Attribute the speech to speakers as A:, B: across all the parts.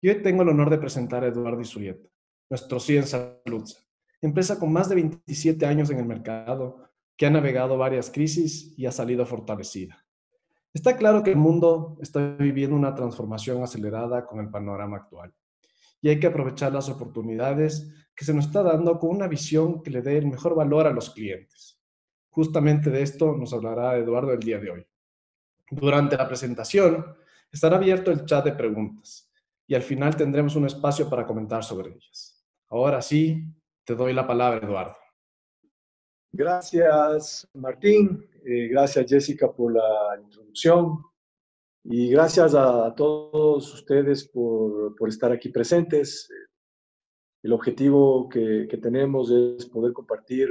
A: Y hoy tengo el honor de presentar a Eduardo Isurieta, nuestro CEO en Saludza, empresa con más de 27 años en el mercado, que ha navegado varias crisis y ha salido fortalecida. Está claro que el mundo está viviendo una transformación acelerada con el panorama actual y hay que aprovechar las oportunidades que se nos está dando con una visión que le dé el mejor valor a los clientes. Justamente de esto nos hablará Eduardo el día de hoy. Durante la presentación estará abierto el chat de preguntas y al final tendremos un espacio para comentar sobre ellas. Ahora sí, te doy la palabra, Eduardo.
B: Gracias, Martín. Gracias, Jessica, por la introducción. Y gracias a todos ustedes por estar aquí presentes. El objetivo que tenemos es poder compartir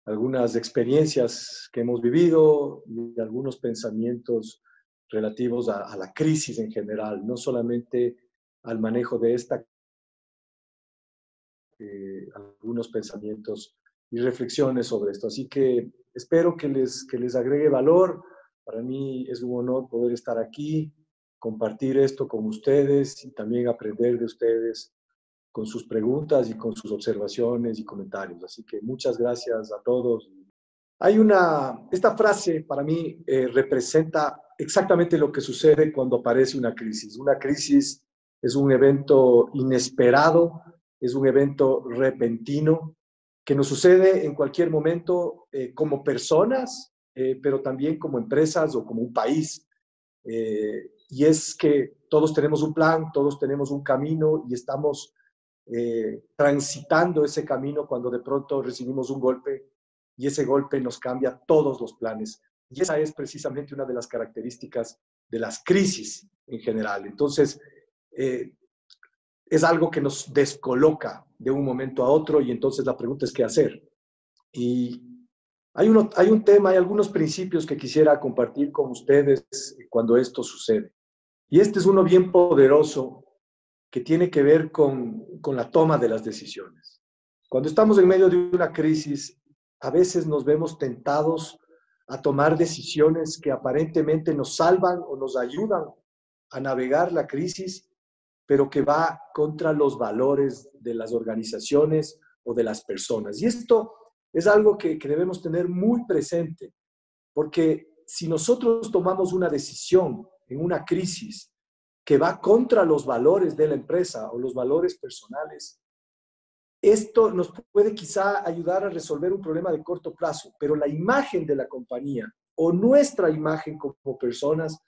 B: algunas experiencias que hemos vivido y algunos pensamientos relativos a la crisis en general, no solamente al manejo de esta, algunos pensamientos y reflexiones sobre esto. Así que espero que les agregue valor. Para mí es un honor poder estar aquí, compartir esto con ustedes y también aprender de ustedes con sus preguntas y con sus observaciones y comentarios. Así que muchas gracias a todos. Esta frase para mí representa exactamente lo que sucede cuando aparece una crisis. Una crisis es un evento inesperado, es un evento repentino que nos sucede en cualquier momento como personas, pero también como empresas o como un país. Y es que todos tenemos un plan, todos tenemos un camino y estamos transitando ese camino cuando de pronto recibimos un golpe y ese golpe nos cambia todos los planes. Y esa es precisamente una de las características de las crisis en general. Entonces, es algo que nos descoloca de un momento a otro y entonces la pregunta es qué hacer. Y hay un tema, hay algunos principios que quisiera compartir con ustedes cuando esto sucede. Y este es uno bien poderoso que tiene que ver con la toma de las decisiones. Cuando estamos en medio de una crisis, a veces nos vemos tentados a tomar decisiones que aparentemente nos salvan o nos ayudan a navegar la crisis, pero que va contra los valores de las organizaciones o de las personas. Y esto es algo que debemos tener muy presente, porque si nosotros tomamos una decisión en una crisis que va contra los valores de la empresa o los valores personales, esto nos puede quizá ayudar a resolver un problema de corto plazo, pero la imagen de la compañía o nuestra imagen como personas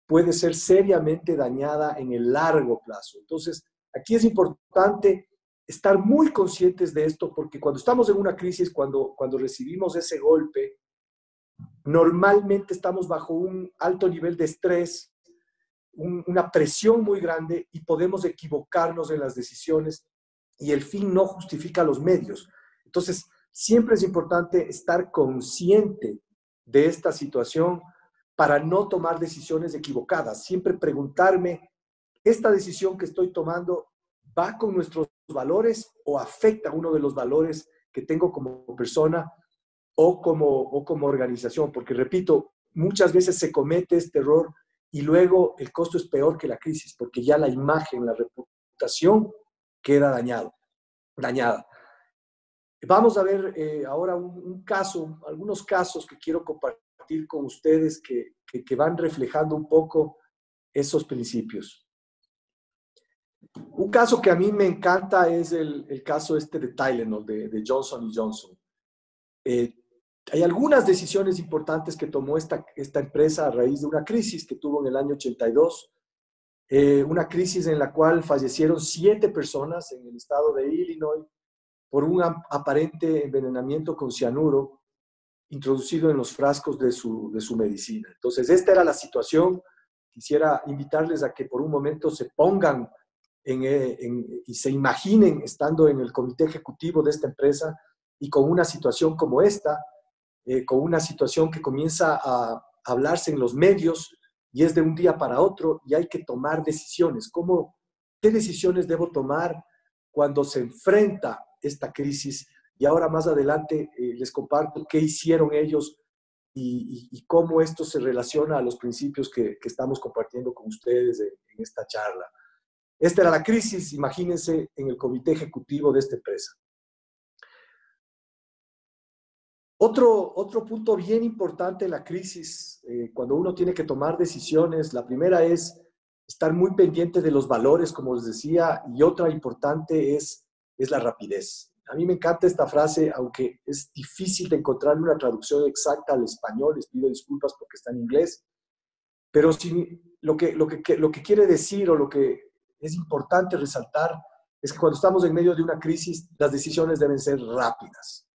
B: puede ser seriamente dañada en el largo plazo. Entonces, aquí es importante estar muy conscientes de esto, porque cuando estamos en una crisis, cuando recibimos ese golpe, normalmente estamos bajo un alto nivel de estrés, una presión muy grande y podemos equivocarnos en las decisiones y el fin no justifica los medios. Entonces, siempre es importante estar consciente de esta situación para no tomar decisiones equivocadas. Siempre preguntarme, ¿esta decisión que estoy tomando va con nuestros valores o afecta uno de los valores que tengo como persona o como organización? Porque, repito, muchas veces se comete este error y luego el costo es peor que la crisis, porque ya la imagen, la reputación queda dañada. Vamos a ver ahora un caso, algunos casos que quiero compartir con ustedes que van reflejando un poco esos principios. Un caso que a mí me encanta es el caso este de Tylenol, de Johnson & Johnson. Hay algunas decisiones importantes que tomó esta empresa a raíz de una crisis que tuvo en el año 82, una crisis en la cual fallecieron 7 personas en el estado de Illinois por un aparente envenenamiento con cianuro introducido en los frascos de su medicina. Entonces, esta era la situación. Quisiera invitarles a que por un momento se pongan y se imaginen estando en el comité ejecutivo de esta empresa y con una situación como esta, con una situación que comienza a hablarse en los medios y es de un día para otro y hay que tomar decisiones. ¿Qué decisiones debo tomar cuando se enfrenta esta crisis? Y ahora más adelante les comparto qué hicieron ellos y cómo esto se relaciona a los principios que estamos compartiendo con ustedes en esta charla. Esta era la crisis, imagínense, en el comité ejecutivo de esta empresa. Otro punto bien importante en la crisis, cuando uno tiene que tomar decisiones, la primera es estar muy pendiente de los valores, como les decía, y otra importante es la rapidez. A mí me encanta esta frase, aunque es difícil de encontrar una traducción exacta al español, les pido disculpas porque está en inglés, pero lo que quiere decir o lo que es importante resaltar es que cuando estamos en medio de una crisis, las decisiones deben ser rápidas.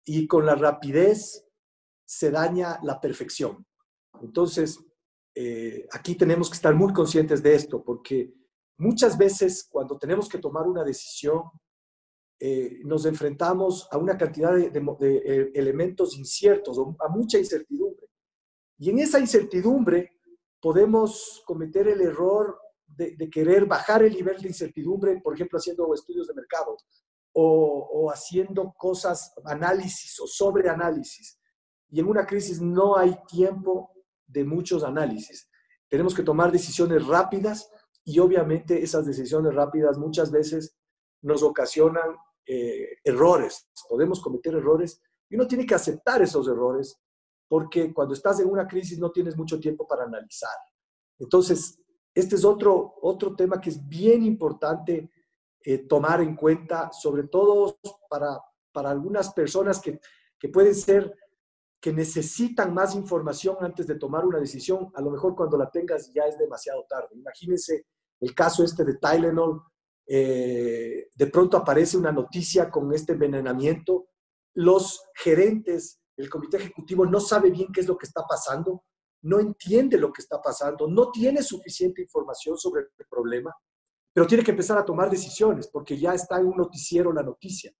B: Y con la rapidez se daña la perfección. Entonces, aquí tenemos que estar muy conscientes de esto, porque muchas veces cuando tenemos que tomar una decisión, nos enfrentamos a una cantidad de elementos inciertos, o a mucha incertidumbre. Y en esa incertidumbre podemos cometer el error de querer bajar el nivel de incertidumbre, por ejemplo, haciendo estudios de mercado o haciendo cosas, análisis o sobreanálisis. Y en una crisis no hay tiempo de muchos análisis. Tenemos que tomar decisiones rápidas y obviamente esas decisiones rápidas muchas veces nos ocasionan errores. Podemos cometer errores y uno tiene que aceptar esos errores porque cuando estás en una crisis no tienes mucho tiempo para analizar. Entonces, este es otro tema que es bien importante tomar en cuenta, sobre todo para algunas personas que pueden ser, que necesitan más información antes de tomar una decisión. A lo mejor cuando la tengas ya es demasiado tarde. Imagínense el caso este de Tylenol. De pronto aparece una noticia con este envenenamiento. Los gerentes, el comité ejecutivo no sabe bien qué es lo que está pasando, no entiende lo que está pasando, no tiene suficiente información sobre el problema, pero tiene que empezar a tomar decisiones porque ya está en un noticiero la noticia.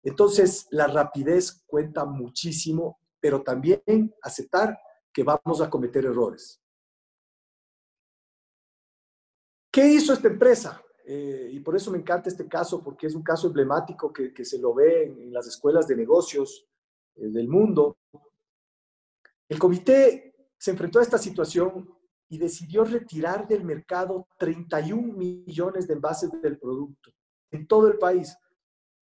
B: Entonces, la rapidez cuenta muchísimo, pero también aceptar que vamos a cometer errores. ¿Qué hizo esta empresa? Y por eso me encanta este caso, porque es un caso emblemático que se lo ve en las escuelas de negocios del mundo. El comité se enfrentó a esta situación y decidió retirar del mercado 31 millones de envases del producto en todo el país.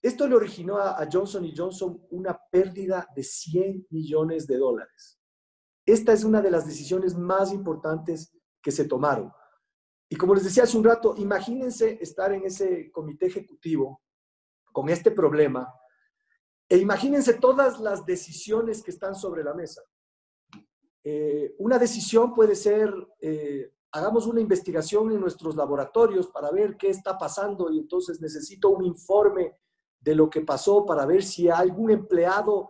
B: Esto le originó a Johnson & Johnson una pérdida de 100 millones de dólares. Esta es una de las decisiones más importantes que se tomaron. Y como les decía hace un rato, imagínense estar en ese comité ejecutivo con este problema e imagínense todas las decisiones que están sobre la mesa. Una decisión puede ser, hagamos una investigación en nuestros laboratorios para ver qué está pasando y entonces necesito un informe de lo que pasó para ver si algún empleado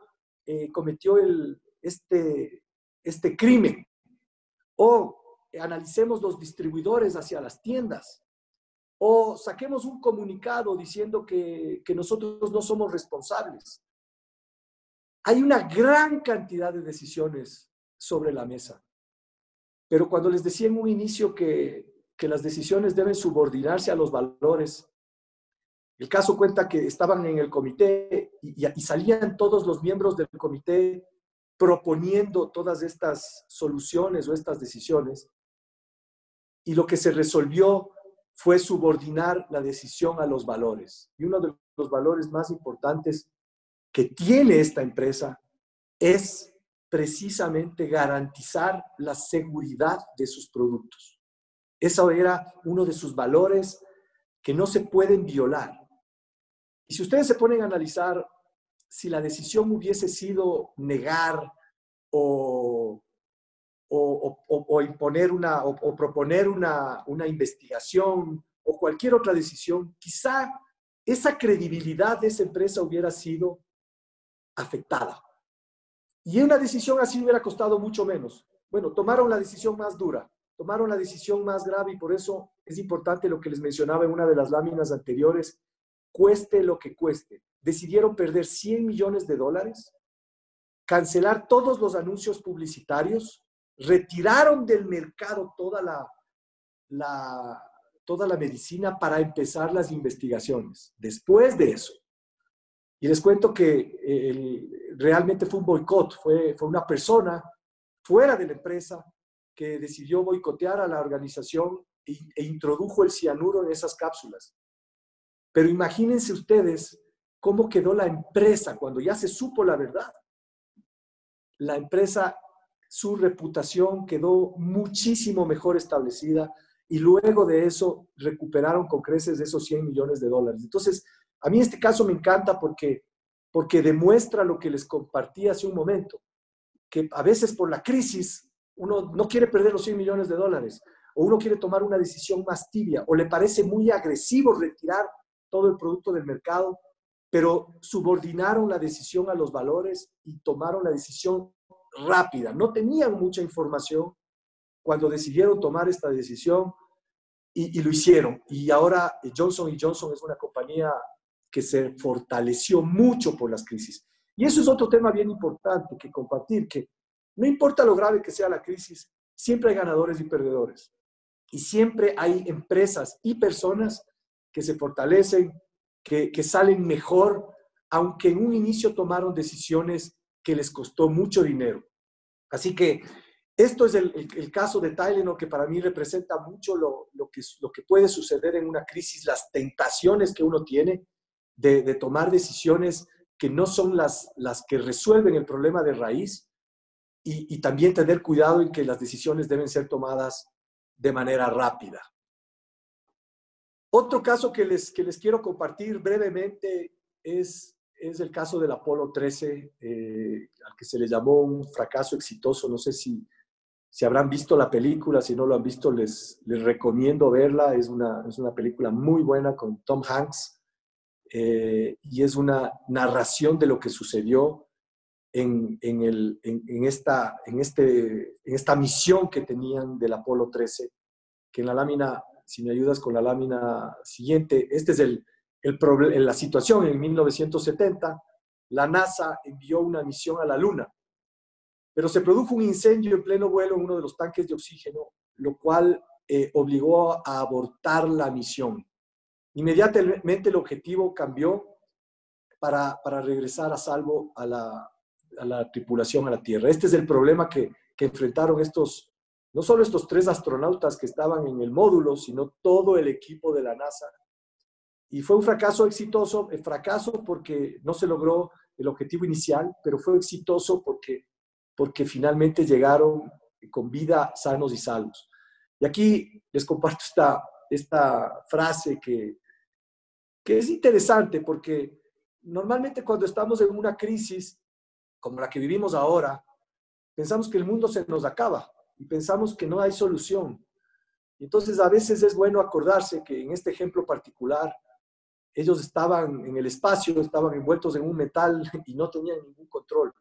B: cometió este crimen. O analicemos los distribuidores hacia las tiendas. O saquemos un comunicado diciendo que nosotros no somos responsables. Hay una gran cantidad de decisiones sobre la mesa. Pero cuando les decía en un inicio que las decisiones deben subordinarse a los valores, el caso cuenta que estaban en el comité y salían todos los miembros del comité proponiendo todas estas soluciones o estas decisiones. Y lo que se resolvió fue subordinar la decisión a los valores. Y uno de los valores más importantes que tiene esta empresa es precisamente garantizar la seguridad de sus productos. Eso era uno de sus valores que no se pueden violar. Y si ustedes se ponen a analizar si la decisión hubiese sido negar o imponer o proponer una investigación o cualquier otra decisión, quizá esa credibilidad de esa empresa hubiera sido afectada. Y una decisión así hubiera costado mucho menos. Bueno, tomaron la decisión más dura, tomaron la decisión más grave y por eso es importante lo que les mencionaba en una de las láminas anteriores, cueste lo que cueste. Decidieron perder 100 millones de dólares, cancelar todos los anuncios publicitarios, retiraron del mercado toda la medicina para empezar las investigaciones. Después de eso, y les cuento que realmente fue un boicot, fue una persona fuera de la empresa que decidió boicotear a la organización e introdujo el cianuro en esas cápsulas. Pero imagínense ustedes cómo quedó la empresa cuando ya se supo la verdad. La empresa, su reputación quedó muchísimo mejor establecida y luego de eso recuperaron con creces esos $100 millones. Entonces, a mí este caso me encanta porque demuestra lo que les compartí hace un momento, que a veces por la crisis uno no quiere perder los $100 millones, o uno quiere tomar una decisión más tibia, o le parece muy agresivo retirar todo el producto del mercado, pero subordinaron la decisión a los valores y tomaron la decisión rápida. No tenían mucha información cuando decidieron tomar esta decisión y lo hicieron. Y ahora Johnson & Johnson es una compañía que se fortaleció mucho por las crisis. Y eso es otro tema bien importante que compartir, que no importa lo grave que sea la crisis, siempre hay ganadores y perdedores. Y siempre hay empresas y personas que se fortalecen, que salen mejor, aunque en un inicio tomaron decisiones que les costó mucho dinero. Así que esto es el caso de Tylenol, que para mí representa mucho lo que puede suceder en una crisis, las tentaciones que uno tiene de tomar decisiones que no son las que resuelven el problema de raíz, y también tener cuidado en que las decisiones deben ser tomadas de manera rápida. Otro caso que les quiero compartir brevemente es el caso del Apolo 13, al que se le llamó un fracaso exitoso. No sé si habrán visto la película. Si no lo han visto, les recomiendo verla. Es una película muy buena con Tom Hanks, y es una narración de lo que sucedió en esta misión que tenían del Apolo 13, que en la lámina, si me ayudas con la lámina siguiente, este es la situación. En 1970, la NASA envió una misión a la Luna, pero se produjo un incendio en pleno vuelo en uno de los tanques de oxígeno, lo cual obligó a abortar la misión. Inmediatamente el objetivo cambió para regresar a salvo a la tripulación a la Tierra. Este es el problema que enfrentaron no solo estos 3 astronautas que estaban en el módulo, sino todo el equipo de la NASA. Y fue un fracaso exitoso, fracaso porque no se logró el objetivo inicial, pero fue exitoso porque finalmente llegaron con vida, sanos y salvos. Y aquí les comparto esta frase que es interesante, porque normalmente cuando estamos en una crisis como la que vivimos ahora, pensamos que el mundo se nos acaba y pensamos que no hay solución. Entonces, a veces es bueno acordarse que en este ejemplo particular, ellos estaban en el espacio, estaban envueltos en un metal y no tenían ningún control,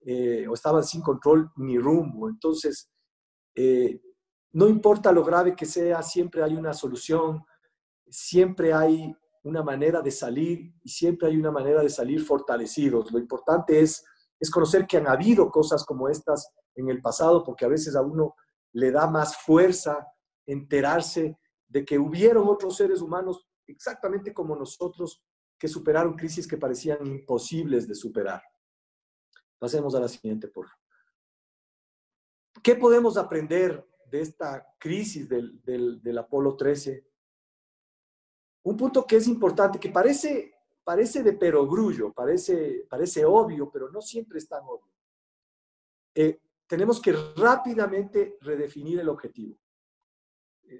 B: o estaban sin control ni rumbo. Entonces, no importa lo grave que sea, siempre hay una solución, siempre hay una manera de salir, y siempre hay una manera de salir fortalecidos. Lo importante es conocer que han habido cosas como estas en el pasado, porque a veces a uno le da más fuerza enterarse de que hubieron otros seres humanos exactamente como nosotros que superaron crisis que parecían imposibles de superar. Pasemos a la siguiente, por favor. ¿Qué podemos aprender de esta crisis del Apolo 13? Un punto que es importante, que parece de perogrullo, parece obvio, pero no siempre es tan obvio. Tenemos que rápidamente redefinir el objetivo.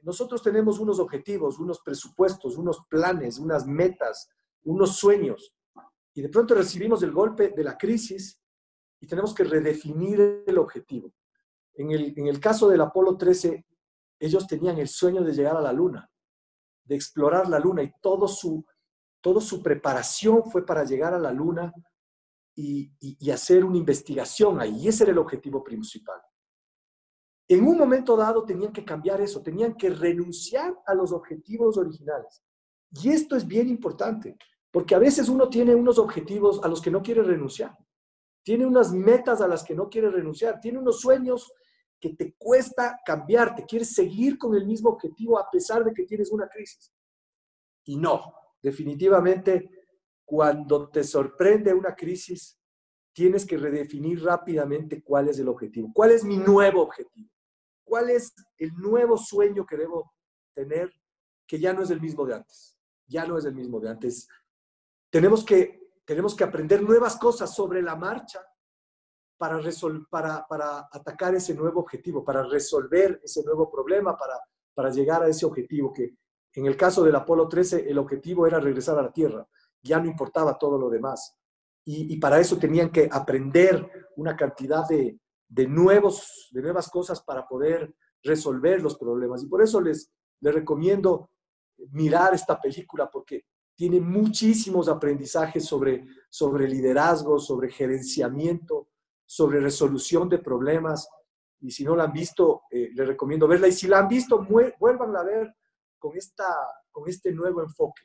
B: Nosotros tenemos unos objetivos, unos presupuestos, unos planes, unas metas, unos sueños, y de pronto recibimos el golpe de la crisis y tenemos que redefinir el objetivo. En el caso del Apolo 13, ellos tenían el sueño de llegar a la Luna, de explorar la Luna, y toda su preparación fue para llegar a la Luna y hacer una investigación ahí. Y ese era el objetivo principal. En un momento dado tenían que cambiar eso, tenían que renunciar a los objetivos originales. Y esto es bien importante, porque a veces uno tiene unos objetivos a los que no quiere renunciar, tiene unas metas a las que no quiere renunciar, tiene unos sueños que te cuesta cambiar, te quieres seguir con el mismo objetivo a pesar de que tienes una crisis. Y no, definitivamente, cuando te sorprende una crisis, tienes que redefinir rápidamente cuál es el objetivo. ¿Cuál es mi nuevo objetivo? ¿Cuál es el nuevo sueño que debo tener que ya no es el mismo de antes. Ya no es el mismo de antes. Tenemos que aprender nuevas cosas sobre la marcha para atacar ese nuevo objetivo, para resolver ese nuevo problema, para llegar a ese objetivo que en el caso del Apolo 13 el objetivo era regresar a la Tierra, ya no importaba todo lo demás. Y para eso tenían que aprender una cantidad de nuevas cosas para poder resolver los problemas. Y por eso les recomiendo mirar esta película porque tiene muchísimos aprendizajes sobre liderazgo, sobre gerenciamiento, sobre resolución de problemas. Y si no la han visto, les recomiendo verla. Y si la han visto, vuélvanla a ver con este nuevo enfoque.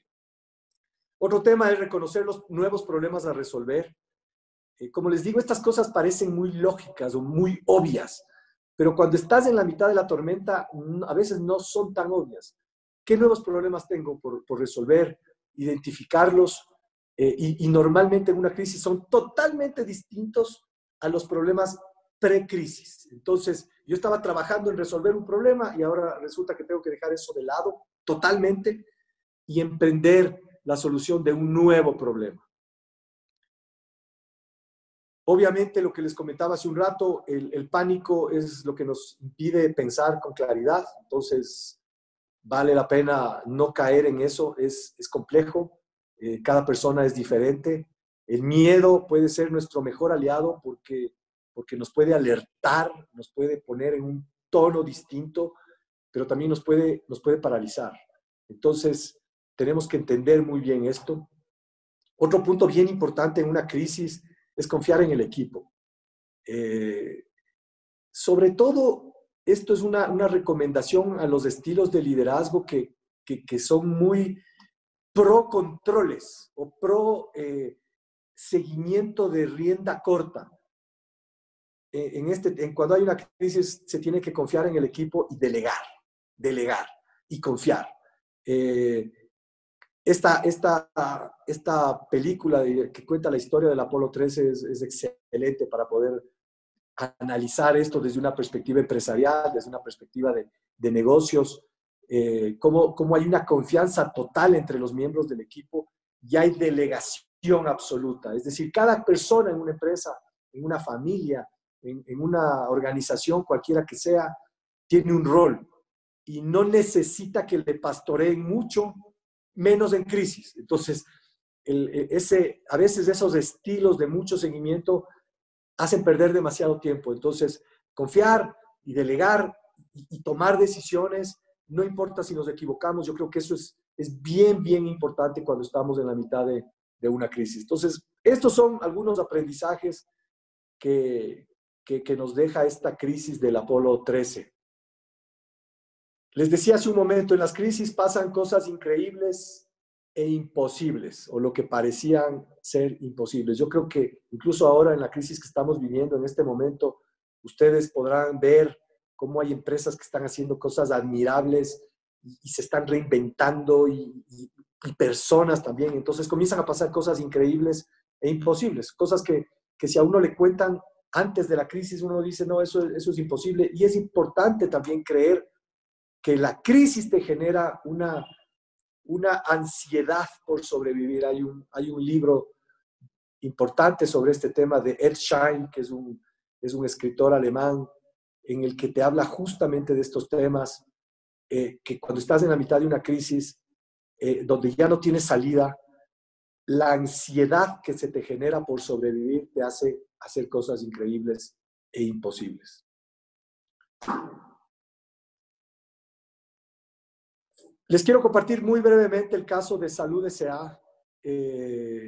B: Otro tema es reconocer los nuevos problemas a resolver. Como les digo, estas cosas parecen muy lógicas o muy obvias, pero cuando estás en la mitad de la tormenta, a veces no son tan obvias. ¿Qué nuevos problemas tengo por resolver? Identificarlos. Y normalmente en una crisis son totalmente distintos a los problemas pre-crisis. Entonces, yo estaba trabajando en resolver un problema y ahora resulta que tengo que dejar eso de lado totalmente y emprender la solución de un nuevo problema. Obviamente, lo que les comentaba hace un rato, el pánico es lo que nos impide pensar con claridad. Entonces, vale la pena no caer en eso. Es complejo. Cada persona es diferente. El miedo puede ser nuestro mejor aliado porque nos puede alertar, nos puede poner en un tono distinto, pero también nos puede paralizar. Entonces, tenemos que entender muy bien esto. Otro punto bien importante en una crisis es confiar en el equipo. Sobre todo, esto es una recomendación a los estilos de liderazgo que son muy pro controles o pro seguimiento de rienda corta. Cuando hay una crisis se tiene que confiar en el equipo y delegar y confiar. Esta película que cuenta la historia del Apolo 13 es excelente para poder analizar esto desde una perspectiva empresarial, desde una perspectiva de negocios, cómo hay una confianza total entre los miembros del equipo y hay delegación absoluta. Es decir, cada persona en una empresa, en una familia, en una organización, cualquiera que sea, tiene un rol y no necesita que le pastoreen mucho, menos en crisis. Entonces, a veces esos estilos de mucho seguimiento hacen perder demasiado tiempo. Entonces, confiar y delegar y tomar decisiones, no importa si nos equivocamos, yo creo que eso es bien, bien importante cuando estamos en la mitad de una crisis. Entonces, estos son algunos aprendizajes que nos deja esta crisis del Apolo 13. Les decía hace un momento, en las crisis pasan cosas increíbles e imposibles, o lo que parecían ser imposibles. Yo creo que incluso ahora en la crisis que estamos viviendo en este momento, ustedes podrán ver cómo hay empresas que están haciendo cosas admirables y se están reinventando y personas también. Entonces comienzan a pasar cosas increíbles e imposibles, cosas que si a uno le cuentan antes de la crisis, uno dice, no, eso es imposible. Y es importante también creer que la crisis te genera una ansiedad por sobrevivir. Hay un libro importante sobre este tema de Ed Schein, que es un escritor alemán, en el que te habla justamente de estos temas, que cuando estás en la mitad de una crisis, donde ya no tienes salida, la ansiedad que se te genera por sobrevivir te hace hacer cosas increíbles e imposibles. Les quiero compartir muy brevemente el caso de Salud S.A.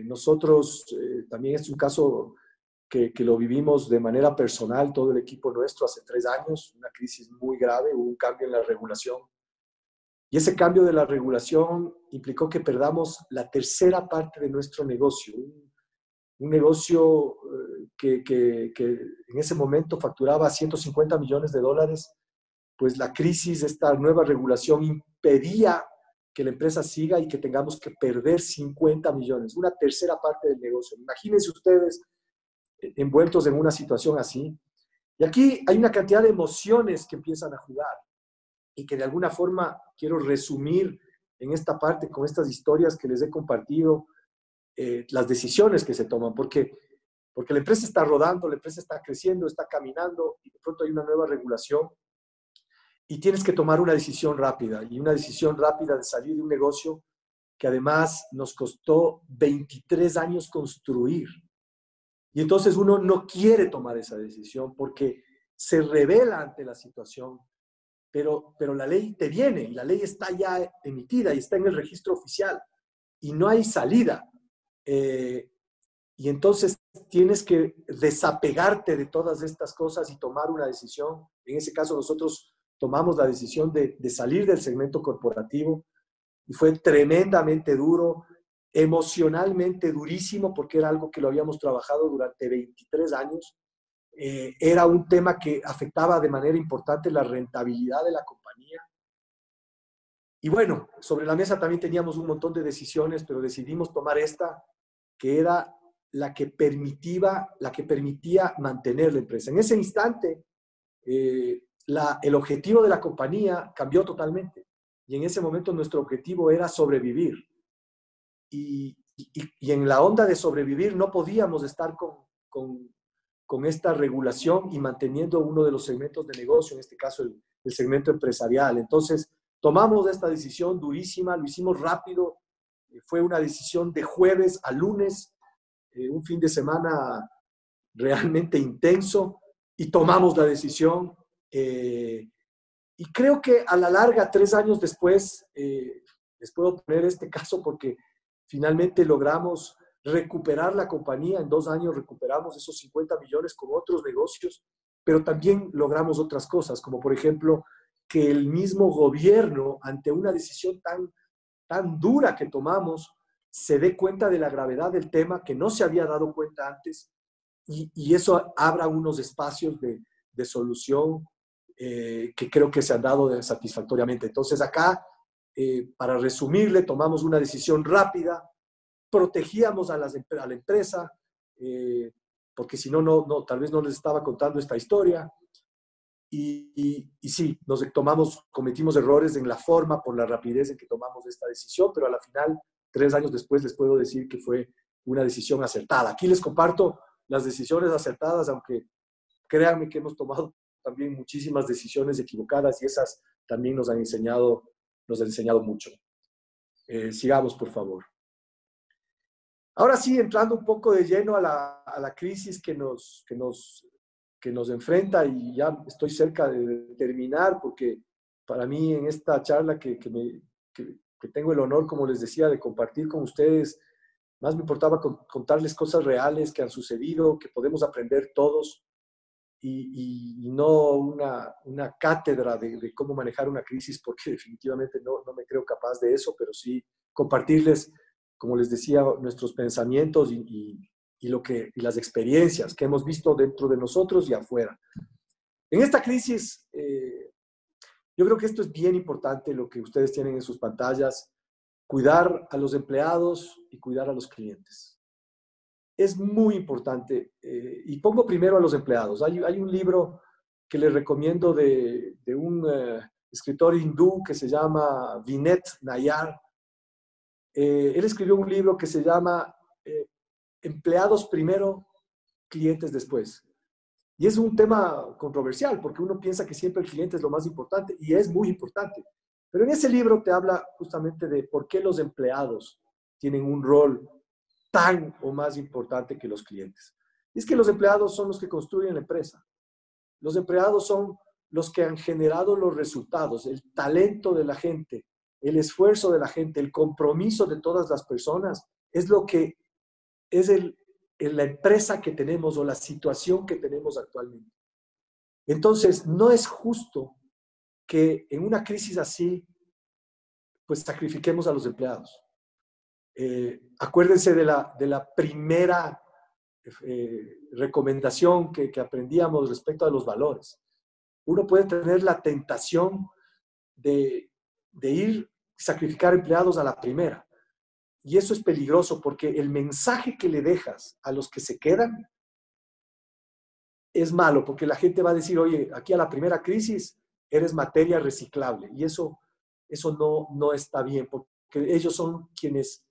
B: Nosotros también es un caso que lo vivimos de manera personal, todo el equipo nuestro, hace 3 años, una crisis muy grave, hubo un cambio en la regulación. Y ese cambio de la regulación implicó que perdamos la tercera parte de nuestro negocio, un negocio que en ese momento facturaba $150 millones, pues la crisis, esta nueva regulación impedía que la empresa siga y que tengamos que perder 50 millones, una tercera parte del negocio. Imagínense ustedes envueltos en una situación así. Y aquí hay una cantidad de emociones que empiezan a jugar. y que de alguna forma quiero resumir en esta parte con estas historias que les he compartido, las decisiones que se toman, porque la empresa está rodando, la empresa está creciendo, está caminando y de pronto hay una nueva regulación y tienes que tomar una decisión rápida y una decisión rápida de salir de un negocio que además nos costó 23 años construir. Y entonces uno no quiere tomar esa decisión porque se revela ante la situación, pero la ley te viene y la ley está ya emitida y está en el registro oficial y no hay salida. Y entonces tienes que desapegarte de todas estas cosas y tomar una decisión. En ese caso nosotros tomamos la decisión de salir del segmento corporativo y fue tremendamente duro, emocionalmente durísimo, porque era algo que lo habíamos trabajado durante 23 años. Era un tema que afectaba de manera importante la rentabilidad de la compañía. Y bueno, sobre la mesa también teníamos un montón de decisiones, pero decidimos tomar esta, que era la que permitía mantener la empresa. En ese instante, el objetivo de la compañía cambió totalmente. Y en ese momento nuestro objetivo era sobrevivir. Y en la onda de sobrevivir no podíamos estar con esta regulación y manteniendo uno de los segmentos de negocio, en este caso el segmento empresarial. Entonces, tomamos esta decisión durísima, lo hicimos rápido, fue una decisión de jueves a lunes, un fin de semana realmente intenso, y tomamos la decisión. Y creo que a la larga, 3 años después, les puedo poner este caso porque finalmente logramos recuperar la compañía. En 2 años recuperamos esos 50 millones con otros negocios, pero también logramos otras cosas, como por ejemplo que el mismo gobierno, ante una decisión tan dura que tomamos, se dé cuenta de la gravedad del tema que no se había dado cuenta antes y eso abra unos espacios de solución que creo que se han dado satisfactoriamente. Entonces acá, para resumirle, tomamos una decisión rápida, protegíamos a la empresa, porque si no, tal vez no les estaba contando esta historia. Y sí, cometimos errores en la forma por la rapidez en que tomamos esta decisión, pero a la final, 3 años después, les puedo decir que fue una decisión acertada. Aquí les comparto las decisiones acertadas, aunque créanme que hemos tomado también muchísimas decisiones equivocadas y esas también nos han enseñado mucho. Sigamos, por favor. Ahora sí, entrando un poco de lleno a la crisis que nos enfrenta, y ya estoy cerca de terminar, porque para mí en esta charla que tengo el honor, como les decía, de compartir con ustedes, más me importaba contarles cosas reales que han sucedido, que podemos aprender todos, y no una cátedra de cómo manejar una crisis, porque definitivamente no me creo capaz de eso, pero sí compartirles, como les decía, nuestros pensamientos y las experiencias que hemos visto dentro de nosotros y afuera. En esta crisis, yo creo que esto es bien importante, lo que ustedes tienen en sus pantallas: cuidar a los empleados y cuidar a los clientes. Es muy importante, y pongo primero a los empleados. Hay un libro que les recomiendo de un escritor hindú que se llama Vineet Nayar. Él escribió un libro que se llama Empleados primero, clientes después. Y es un tema controversial porque uno piensa que siempre el cliente es lo más importante, y es muy importante. Pero en ese libro te habla justamente de por qué los empleados tienen un rol tan o más importante que los clientes. Y es que los empleados son los que construyen la empresa. Los empleados son los que han generado los resultados, el talento de la gente, el esfuerzo de la gente, el compromiso de todas las personas, es lo que es la empresa que tenemos o la situación que tenemos actualmente. Entonces, no es justo que en una crisis así, pues sacrifiquemos a los empleados. Acuérdense de la primera recomendación que aprendíamos respecto a los valores. Uno puede tener la tentación de ir a sacrificar empleados a la primera. Y eso es peligroso porque el mensaje que le dejas a los que se quedan es malo, porque la gente va a decir: oye, aquí a la primera crisis eres materia reciclable. Y eso no está bien, porque ellos son quienes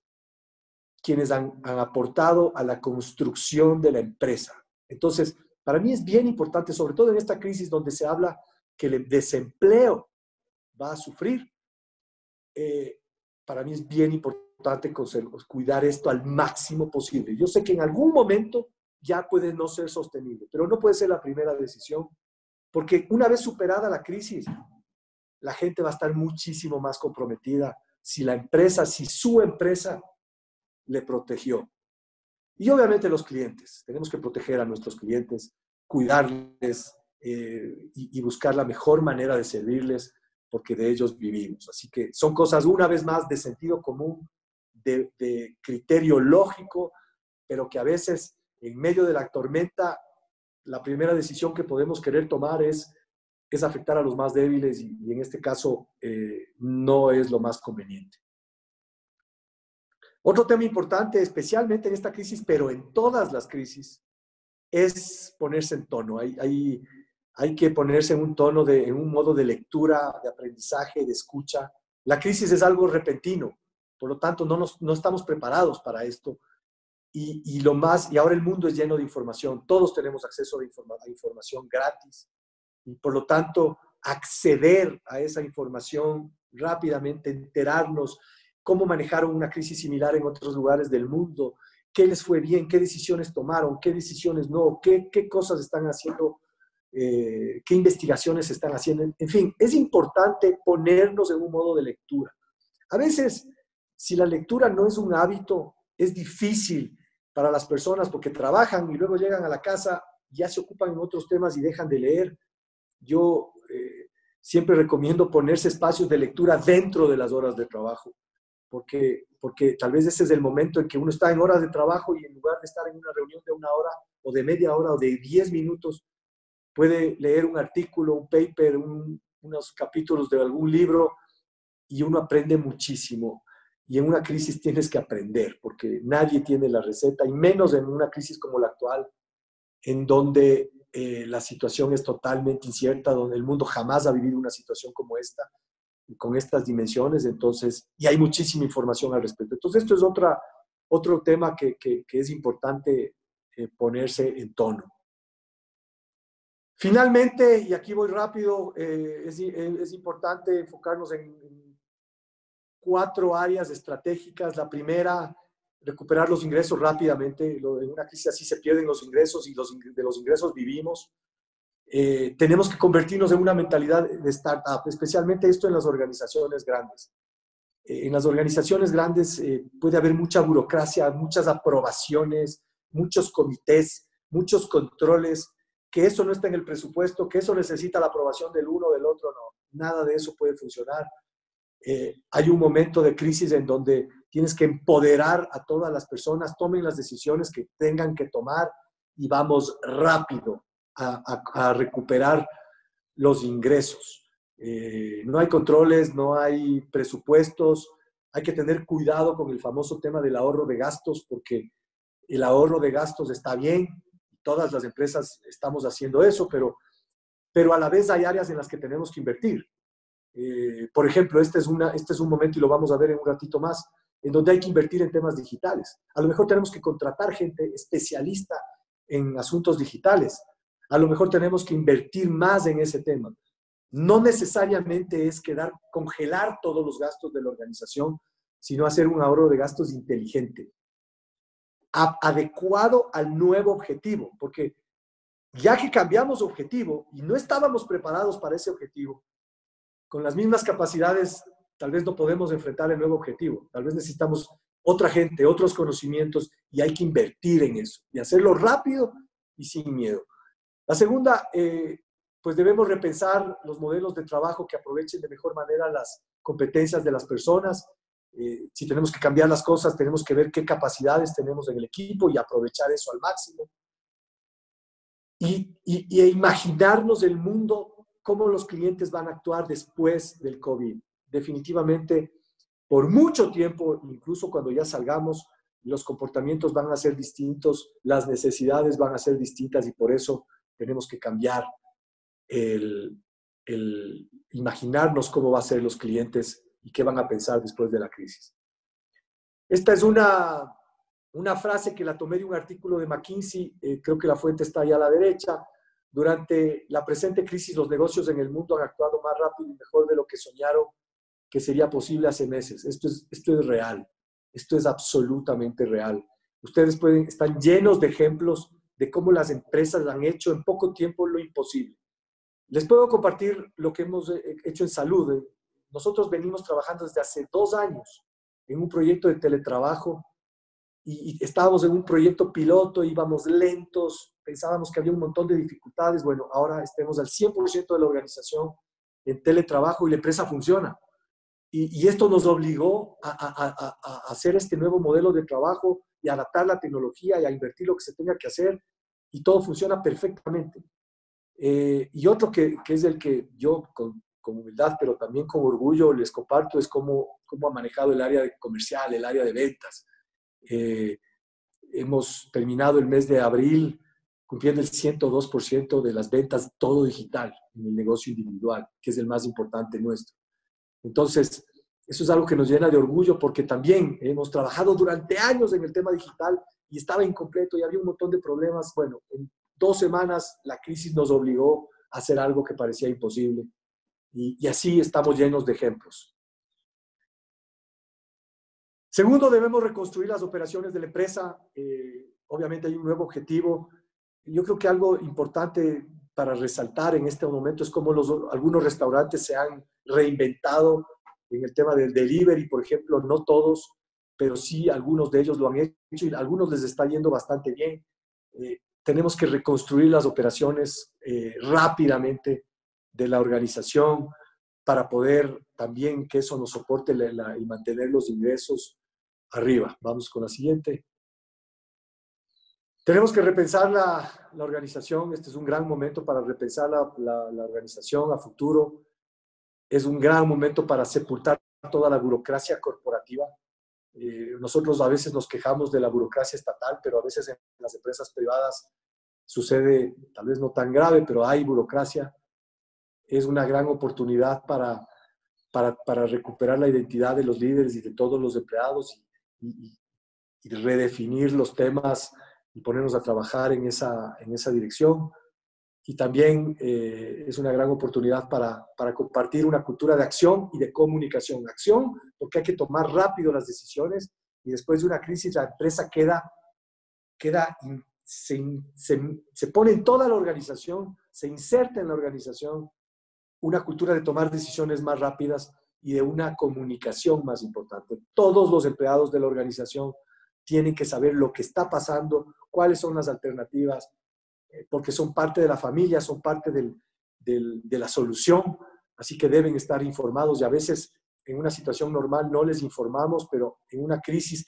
B: han aportado a la construcción de la empresa. Entonces, para mí es bien importante, sobre todo en esta crisis donde se habla que el desempleo va a sufrir, para mí es bien importante cuidar esto al máximo posible. Yo sé que en algún momento ya puede no ser sostenible, pero no puede ser la primera decisión, porque una vez superada la crisis, la gente va a estar muchísimo más comprometida si su empresa le protegió. Y obviamente los clientes, tenemos que proteger a nuestros clientes, cuidarles y buscar la mejor manera de servirles, porque de ellos vivimos. Así que son cosas, una vez más, de sentido común, de criterio lógico, pero que a veces en medio de la tormenta, la primera decisión que podemos querer tomar es afectar a los más débiles y en este caso no es lo más conveniente. Otro tema importante, especialmente en esta crisis, pero en todas las crisis, es ponerse en tono. Hay que ponerse en un tono, en un modo de lectura, de aprendizaje, de escucha. La crisis es algo repentino, por lo tanto no estamos preparados para esto. Y ahora el mundo es lleno de información. Todos tenemos acceso a información gratis. Y por lo tanto, acceder a esa información rápidamente, enterarnos cómo manejaron una crisis similar en otros lugares del mundo, qué les fue bien, qué decisiones tomaron, qué decisiones no, qué cosas están haciendo, qué investigaciones están haciendo. En fin, es importante ponernos en un modo de lectura. A veces, si la lectura no es un hábito, es difícil para las personas porque trabajan y luego llegan a la casa, ya se ocupan en otros temas y dejan de leer. Yo siempre recomiendo ponerse espacios de lectura dentro de las horas de trabajo, porque tal vez ese es el momento en que uno está en horas de trabajo y en lugar de estar en una reunión de 1 hora o de media hora o de 10 minutos, puede leer un artículo, un paper, unos capítulos de algún libro y uno aprende muchísimo. Y en una crisis tienes que aprender, porque nadie tiene la receta, y menos en una crisis como la actual, en donde la situación es totalmente incierta, donde el mundo jamás ha vivido una situación como esta, con estas dimensiones, entonces, y hay muchísima información al respecto. Entonces, esto es otro tema que es importante ponerse en tono. Finalmente, y aquí voy rápido, es importante enfocarnos en 4 áreas estratégicas. La primera, recuperar los ingresos rápidamente. En una crisis así se pierden los ingresos y de los ingresos vivimos. Tenemos que convertirnos en una mentalidad de startup, especialmente esto en las organizaciones grandes. En las organizaciones grandes puede haber mucha burocracia, muchas aprobaciones, muchos comités, muchos controles, que eso no está en el presupuesto, que eso necesita la aprobación del uno o del otro, no. Nada de eso puede funcionar. Hay un momento de crisis en donde tienes que empoderar a todas las personas, tomen las decisiones que tengan que tomar y vamos rápido a recuperar los ingresos. No hay controles, no hay presupuestos, hay que tener cuidado con el famoso tema del ahorro de gastos, porque el ahorro de gastos está bien, todas las empresas estamos haciendo eso, pero a la vez hay áreas en las que tenemos que invertir. Por ejemplo, este es un momento, y lo vamos a ver en un ratito más, en donde hay que invertir en temas digitales. A lo mejor tenemos que contratar gente especialista en asuntos digitales. A lo mejor tenemos que invertir más en ese tema. No necesariamente es congelar todos los gastos de la organización, sino hacer un ahorro de gastos inteligente, adecuado al nuevo objetivo, porque ya que cambiamos objetivo y no estábamos preparados para ese objetivo, con las mismas capacidades, tal vez no podemos enfrentar el nuevo objetivo. Tal vez necesitamos otra gente, otros conocimientos, y hay que invertir en eso y hacerlo rápido y sin miedo. La segunda, pues debemos repensar los modelos de trabajo que aprovechen de mejor manera las competencias de las personas. Si tenemos que cambiar las cosas, tenemos que ver qué capacidades tenemos en el equipo y aprovechar eso al máximo. Y imaginarnos el mundo, cómo los clientes van a actuar después del COVID. Definitivamente, por mucho tiempo, incluso cuando ya salgamos, los comportamientos van a ser distintos, las necesidades van a ser distintas, y por eso tenemos que cambiar imaginarnos cómo va a ser los clientes y qué van a pensar después de la crisis. Esta es una frase que la tomé de un artículo de McKinsey, creo que la fuente está allá a la derecha. Durante la presente crisis, los negocios en el mundo han actuado más rápido y mejor de lo que soñaron que sería posible hace meses. Esto es real, esto es absolutamente real. Ustedes están llenos de ejemplos de cómo las empresas han hecho en poco tiempo lo imposible. Les puedo compartir lo que hemos hecho en salud. Nosotros venimos trabajando desde hace 2 años en un proyecto de teletrabajo y estábamos en un proyecto piloto, íbamos lentos, pensábamos que había un montón de dificultades. Bueno, ahora estemos al 100% de la organización en teletrabajo y la empresa funciona. Y esto nos obligó a hacer este nuevo modelo de trabajo y a adaptar la tecnología y a invertir lo que se tenga que hacer y todo funciona perfectamente. Y otro que es el que yo con humildad, pero también con orgullo les comparto, es cómo ha manejado el área comercial, el área de ventas. Hemos terminado el mes de abril cumpliendo el 102% de las ventas, todo digital, en el negocio individual, que es el más importante nuestro. Entonces, eso es algo que nos llena de orgullo porque también hemos trabajado durante años en el tema digital y estaba incompleto y había un montón de problemas. Bueno, en 2 semanas la crisis nos obligó a hacer algo que parecía imposible y así estamos llenos de ejemplos. Segundo, debemos reconstruir las operaciones de la empresa. Obviamente hay un nuevo objetivo. Yo creo que algo importante para resaltar en este momento es cómo algunos restaurantes se han reinventado en el tema del delivery, por ejemplo, no todos, pero sí algunos de ellos lo han hecho y a algunos les está yendo bastante bien. Tenemos que reconstruir las operaciones rápidamente de la organización para poder también que eso nos soporte y mantener los ingresos arriba. Vamos con la siguiente. Tenemos que repensar la organización. Este es un gran momento para repensar la organización a futuro. Es un gran momento para sepultar toda la burocracia corporativa. Nosotros a veces nos quejamos de la burocracia estatal, pero a veces en las empresas privadas sucede, tal vez no tan grave, pero hay burocracia. Es una gran oportunidad para recuperar la identidad de los líderes y de todos los empleados y redefinir los temas y ponernos a trabajar en esa dirección. Y también es una gran oportunidad para compartir una cultura de acción y de comunicación. Acción, porque hay que tomar rápido las decisiones y después de una crisis la empresa se pone en toda la organización, se inserta en la organización una cultura de tomar decisiones más rápidas y de una comunicación más importante. Todos los empleados de la organización tienen que saber lo que está pasando, cuáles son las alternativas, porque son parte de la familia, son parte de la solución, así que deben estar informados y a veces en una situación normal no les informamos, pero en una crisis,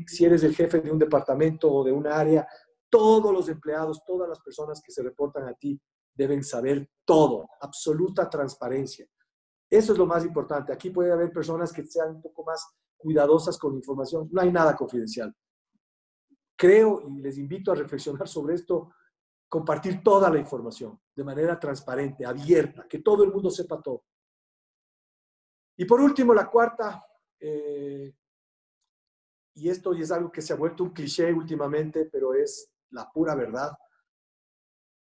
B: si eres el jefe de un departamento o de un área, todos los empleados, todas las personas que se reportan a ti deben saber todo, absoluta transparencia. Eso es lo más importante. Aquí puede haber personas que sean un poco más cuidadosas con la información. No hay nada confidencial. Creo y les invito a reflexionar sobre esto, compartir toda la información de manera transparente, abierta, que todo el mundo sepa todo. Y por último, la cuarta, y esto es algo que se ha vuelto un cliché últimamente, pero es la pura verdad.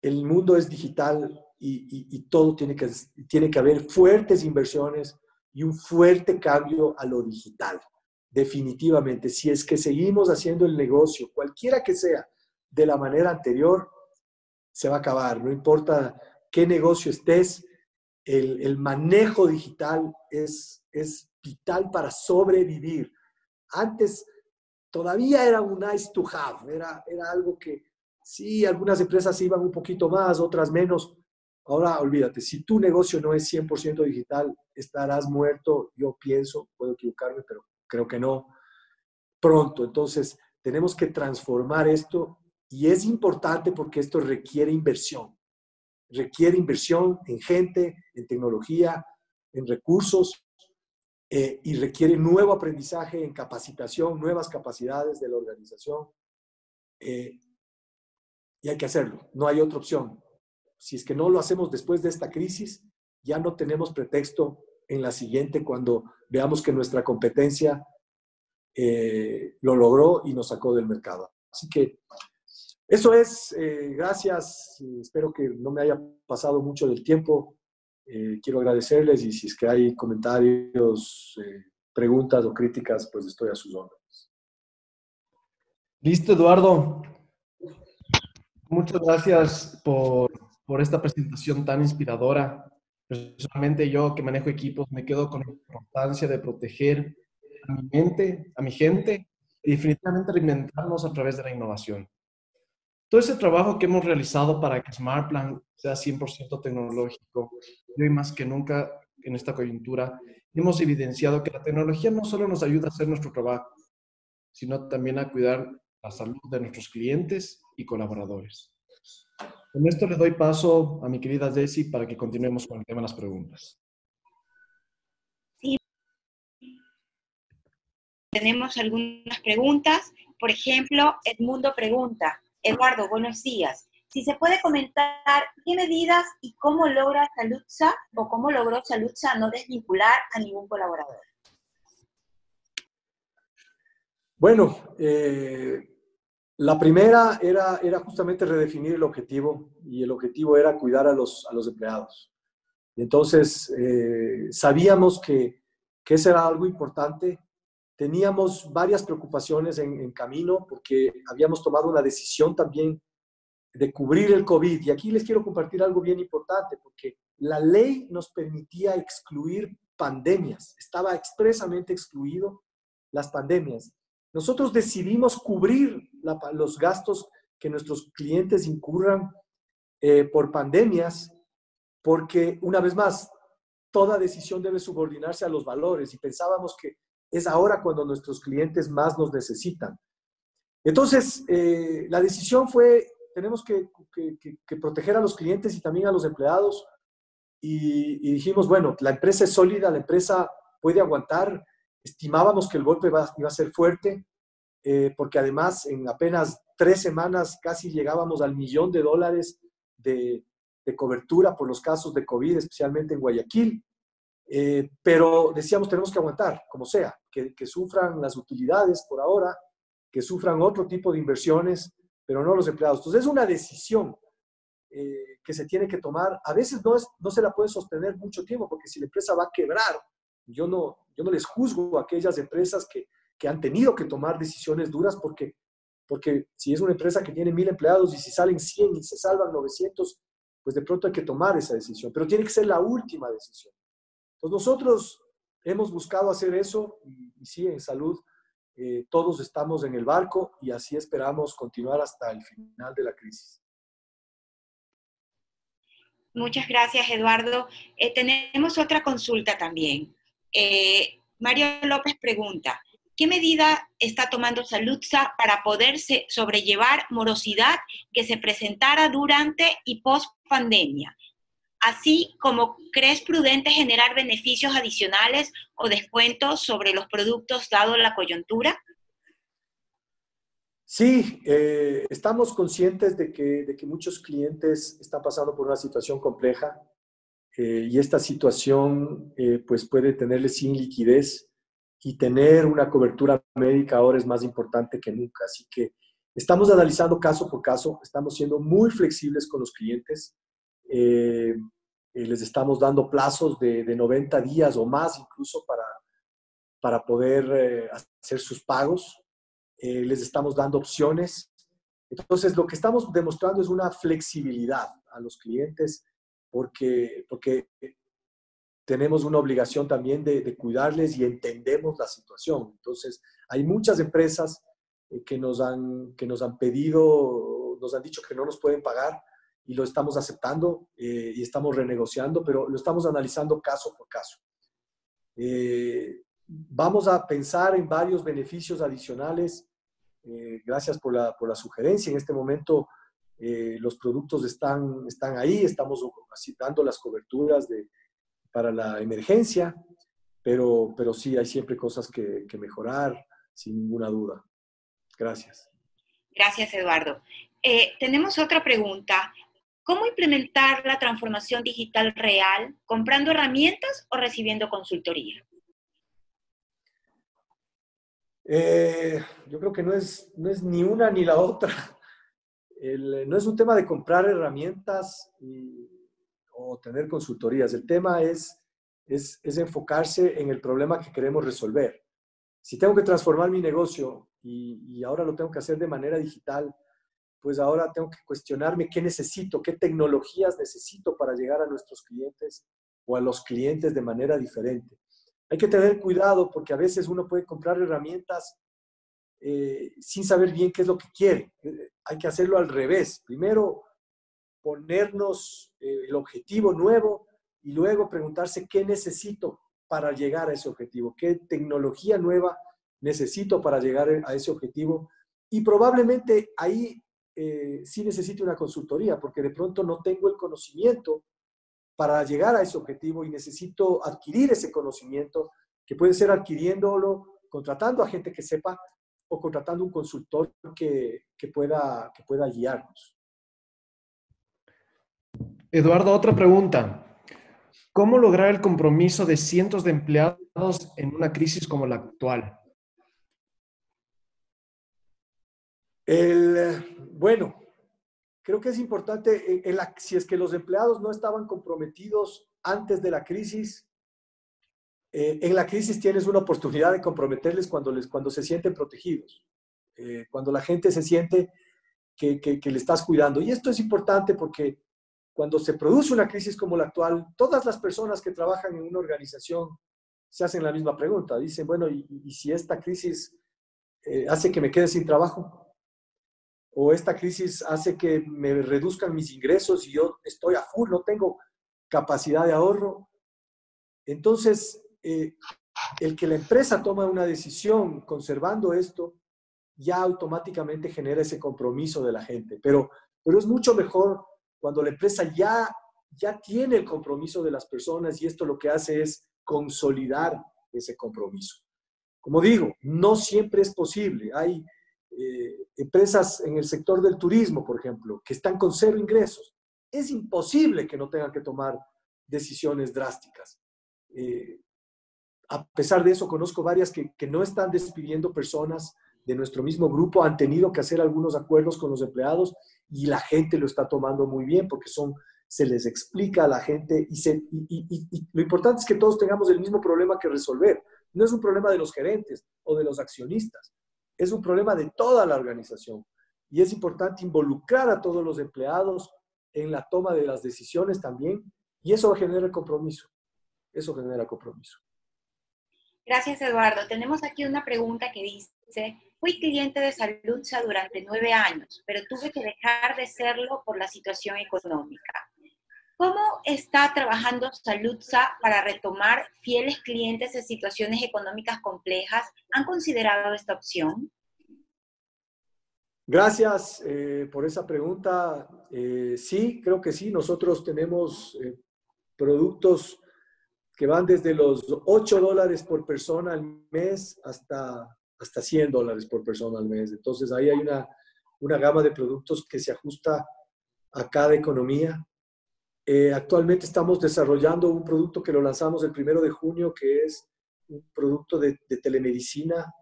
B: El mundo es digital y todo tiene que haber fuertes inversiones y un fuerte cambio a lo digital. Definitivamente, si es que seguimos haciendo el negocio, cualquiera que sea, de la manera anterior, se va a acabar. No importa qué negocio estés, el manejo digital es vital para sobrevivir. Antes todavía era un nice to have, era algo que sí, algunas empresas iban un poquito más, otras menos. Ahora, olvídate, si tu negocio no es 100% digital, estarás muerto, yo pienso, puedo equivocarme, pero creo que no, pronto. Entonces, tenemos que transformar esto y es importante porque esto requiere inversión en gente, en tecnología, en recursos y requiere nuevo aprendizaje en capacitación, nuevas capacidades de la organización. Y hay que hacerlo, no hay otra opción. Si es que no lo hacemos después de esta crisis, ya no tenemos pretexto en la siguiente cuando veamos que nuestra competencia lo logró y nos sacó del mercado. Así que eso es, gracias, espero que no me haya pasado mucho del tiempo. Quiero agradecerles y si es que hay comentarios, preguntas o críticas, pues estoy a sus órdenes.
A: Listo, Eduardo. Muchas gracias por esta presentación tan inspiradora. Personalmente yo que manejo equipos me quedo con la importancia de proteger a mi mente, a mi gente y definitivamente reinventarnos a través de la innovación. Todo ese trabajo que hemos realizado para que SmartPlan sea 100% tecnológico, y hoy más que nunca en esta coyuntura, hemos evidenciado que la tecnología no solo nos ayuda a hacer nuestro trabajo, sino también a cuidar la salud de nuestros clientes y colaboradores. Con esto le doy paso a mi querida Jessie para que continuemos con el tema de las preguntas.
C: Sí, tenemos algunas preguntas. Por ejemplo, Edmundo pregunta, Eduardo, buenos días. Si se puede comentar qué medidas y cómo logra Salutza o cómo logró Salutza no desvincular a ningún colaborador.
B: Bueno, la primera era justamente redefinir el objetivo y el objetivo era cuidar a los empleados. Y entonces sabíamos que eso era algo importante. Teníamos varias preocupaciones en camino porque habíamos tomado una decisión también de cubrir el COVID. Y aquí les quiero compartir algo bien importante porque la ley nos permitía excluir pandemias. Estaba expresamente excluido las pandemias. Nosotros decidimos cubrir los gastos que nuestros clientes incurran por pandemias porque, una vez más, toda decisión debe subordinarse a los valores y pensábamos que es ahora cuando nuestros clientes más nos necesitan. Entonces, la decisión fue, tenemos que proteger a los clientes y también a los empleados y dijimos, bueno, la empresa es sólida, la empresa puede aguantar, estimábamos que el golpe iba a ser fuerte, porque además en apenas 3 semanas casi llegábamos al $1.000.000 de cobertura por los casos de COVID, especialmente en Guayaquil. Pero decíamos, tenemos que aguantar, como sea, que sufran las utilidades por ahora, que sufran otro tipo de inversiones, pero no los empleados. Entonces es una decisión que se tiene que tomar. A veces no se la puede sostener mucho tiempo, porque si la empresa va a quebrar, yo no les juzgo a aquellas empresas que han tenido que tomar decisiones duras, porque si es una empresa que tiene 1,000 empleados y si salen 100 y se salvan 900, pues de pronto hay que tomar esa decisión, pero tiene que ser la última decisión. Entonces nosotros hemos buscado hacer eso y sí, en salud todos estamos en el barco y así esperamos continuar hasta el final de la crisis.
C: Muchas gracias, Eduardo. Tenemos otra consulta también. Mario López pregunta, ¿qué medida está tomando Salutza para poder sobrellevar morosidad que se presentara durante y post pandemia? Así como ¿crees prudente generar beneficios adicionales o descuentos sobre los productos dado la coyuntura?
B: Sí, estamos conscientes de que muchos clientes están pasando por una situación compleja y esta situación pues puede tenerles sin liquidez y tener una cobertura médica ahora es más importante que nunca. Así que estamos analizando caso por caso, estamos siendo muy flexibles con los clientes. Les estamos dando plazos de 90 días o más incluso para poder hacer sus pagos. Les estamos dando opciones. Entonces, lo que estamos demostrando es una flexibilidad a los clientes porque tenemos una obligación también de cuidarles y entendemos la situación. Entonces, hay muchas empresas que nos han pedido, nos han dicho que no nos pueden pagar y lo estamos aceptando y estamos renegociando, pero lo estamos analizando caso por caso. Vamos a pensar en varios beneficios adicionales. Gracias por la sugerencia. En este momento los productos están ahí, estamos dando las coberturas para la emergencia, pero sí hay siempre cosas que mejorar, sin ninguna duda. Gracias.
C: Gracias, Eduardo. Tenemos otra pregunta. ¿Cómo implementar la transformación digital real? ¿Comprando herramientas o recibiendo consultoría?
B: Yo creo que no es ni una ni la otra. No es un tema de comprar herramientas o tener consultorías. El tema es enfocarse en el problema que queremos resolver. Si tengo que transformar mi negocio y ahora lo tengo que hacer de manera digital, pues ahora tengo que cuestionarme qué necesito, qué tecnologías necesito para llegar a nuestros clientes o a los clientes de manera diferente. Hay que tener cuidado porque a veces uno puede comprar herramientas sin saber bien qué es lo que quiere. Hay que hacerlo al revés. Primero ponernos el objetivo nuevo y luego preguntarse qué necesito para llegar a ese objetivo, qué tecnología nueva necesito para llegar a ese objetivo. Y probablemente ahí sí necesito una consultoría porque de pronto no tengo el conocimiento para llegar a ese objetivo y necesito adquirir ese conocimiento, que puede ser adquiriéndolo, contratando a gente que sepa o contratando un consultor que pueda guiarnos.
A: Eduardo, otra pregunta. ¿Cómo lograr el compromiso de cientos de empleados en una crisis como la actual?
B: Bueno, creo que es importante, si es que los empleados no estaban comprometidos antes de la crisis, en la crisis tienes una oportunidad de comprometerles cuando se sienten protegidos, cuando la gente se siente que le estás cuidando. Y esto es importante porque cuando se produce una crisis como la actual, todas las personas que trabajan en una organización se hacen la misma pregunta. Dicen, bueno, ¿y si esta crisis hace que me quede sin trabajo? ¿O esta crisis hace que me reduzcan mis ingresos y yo estoy a full, no tengo capacidad de ahorro? Entonces, el que la empresa toma una decisión conservando esto, ya automáticamente genera ese compromiso de la gente. Pero es mucho mejor cuando la empresa ya tiene el compromiso de las personas y esto lo que hace es consolidar ese compromiso. Como digo, no siempre es posible. Hay empresas en el sector del turismo, por ejemplo, que están con cero ingresos. Es imposible que no tengan que tomar decisiones drásticas. A pesar de eso, conozco varias que no están despidiendo personas de nuestro mismo grupo, han tenido que hacer algunos acuerdos con los empleados y la gente lo está tomando muy bien porque se les explica a la gente y lo importante es que todos tengamos el mismo problema que resolver. No es un problema de los gerentes o de los accionistas, es un problema de toda la organización y es importante involucrar a todos los empleados en la toma de las decisiones también y eso genera compromiso. Eso genera compromiso.
C: Gracias, Eduardo. Tenemos aquí una pregunta que dice, fui cliente de Salutza durante 9 años, pero tuve que dejar de serlo por la situación económica. ¿Cómo está trabajando Salutza para retomar fieles clientes en situaciones económicas complejas? ¿Han considerado esta opción?
B: Gracias por esa pregunta. Sí, creo que sí. Nosotros tenemos productos que van desde los $8 por persona al mes hasta $100 por persona al mes. Entonces ahí hay una gama de productos que se ajusta a cada economía. Actualmente estamos desarrollando un producto que lo lanzamos el 1 de junio, que es un producto de telemedicina,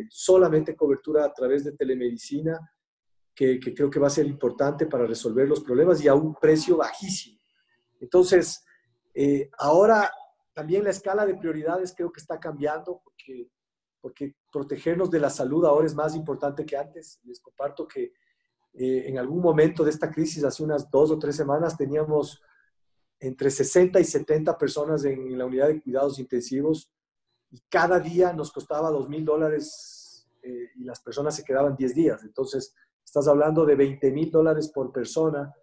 B: solamente cobertura a través de telemedicina, que creo que va a ser importante para resolver los problemas y a un precio bajísimo. Entonces, ahora también la escala de prioridades creo que está cambiando porque protegernos de la salud ahora es más importante que antes. Les comparto que en algún momento de esta crisis, hace unas 2 o 3 semanas, teníamos entre 60 y 70 personas en la unidad de cuidados intensivos y cada día nos costaba $2,000 y las personas se quedaban 10 días. Entonces, estás hablando de $20,000 por persona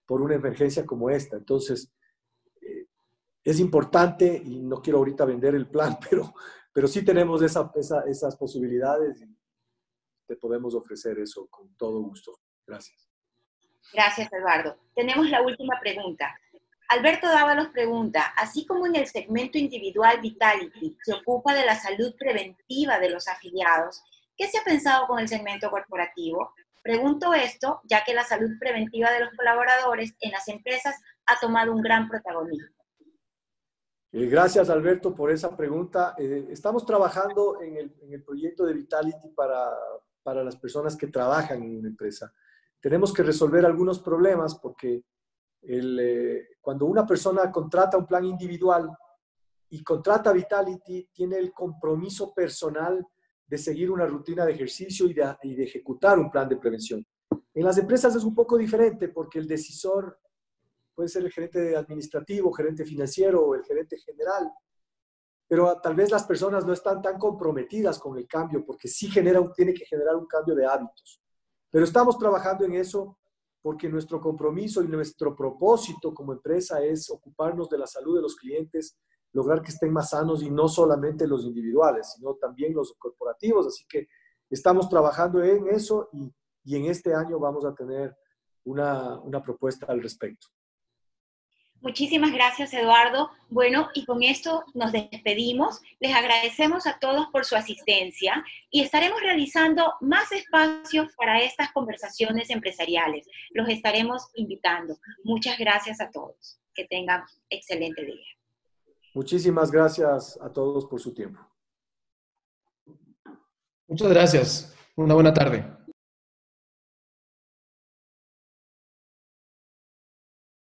B: por una emergencia como esta. Entonces, es importante, y no quiero ahorita vender el plan, pero sí tenemos esas posibilidades y te podemos ofrecer eso con todo gusto. Gracias.
C: Gracias, Eduardo. Tenemos la última pregunta. Alberto Dávalos pregunta, así como en el segmento individual Vitality se ocupa de la salud preventiva de los afiliados, ¿qué se ha pensado con el segmento corporativo? Pregunto esto ya que la salud preventiva de los colaboradores en las empresas ha tomado un gran protagonismo.
B: Gracias, Alberto, por esa pregunta. Estamos trabajando en el proyecto de Vitality para las personas que trabajan en una empresa. Tenemos que resolver algunos problemas porque cuando una persona contrata un plan individual y contrata Vitality, tiene el compromiso personal de seguir una rutina de ejercicio y de ejecutar un plan de prevención. En las empresas es un poco diferente porque el decisor puede ser el gerente administrativo, gerente financiero o el gerente general, pero tal vez las personas no están tan comprometidas con el cambio porque sí tiene que generar un cambio de hábitos. Pero estamos trabajando en eso porque nuestro compromiso y nuestro propósito como empresa es ocuparnos de la salud de los clientes, lograr que estén más sanos y no solamente los individuales, sino también los corporativos. Así que estamos trabajando en eso y en este año vamos a tener una propuesta al respecto.
C: Muchísimas gracias, Eduardo. Bueno, y con esto nos despedimos. Les agradecemos a todos por su asistencia y estaremos realizando más espacios para estas conversaciones empresariales. Los estaremos invitando. Muchas gracias a todos. Que tengan excelente día.
B: Muchísimas gracias a todos por su tiempo.
A: Muchas gracias. Una buena tarde.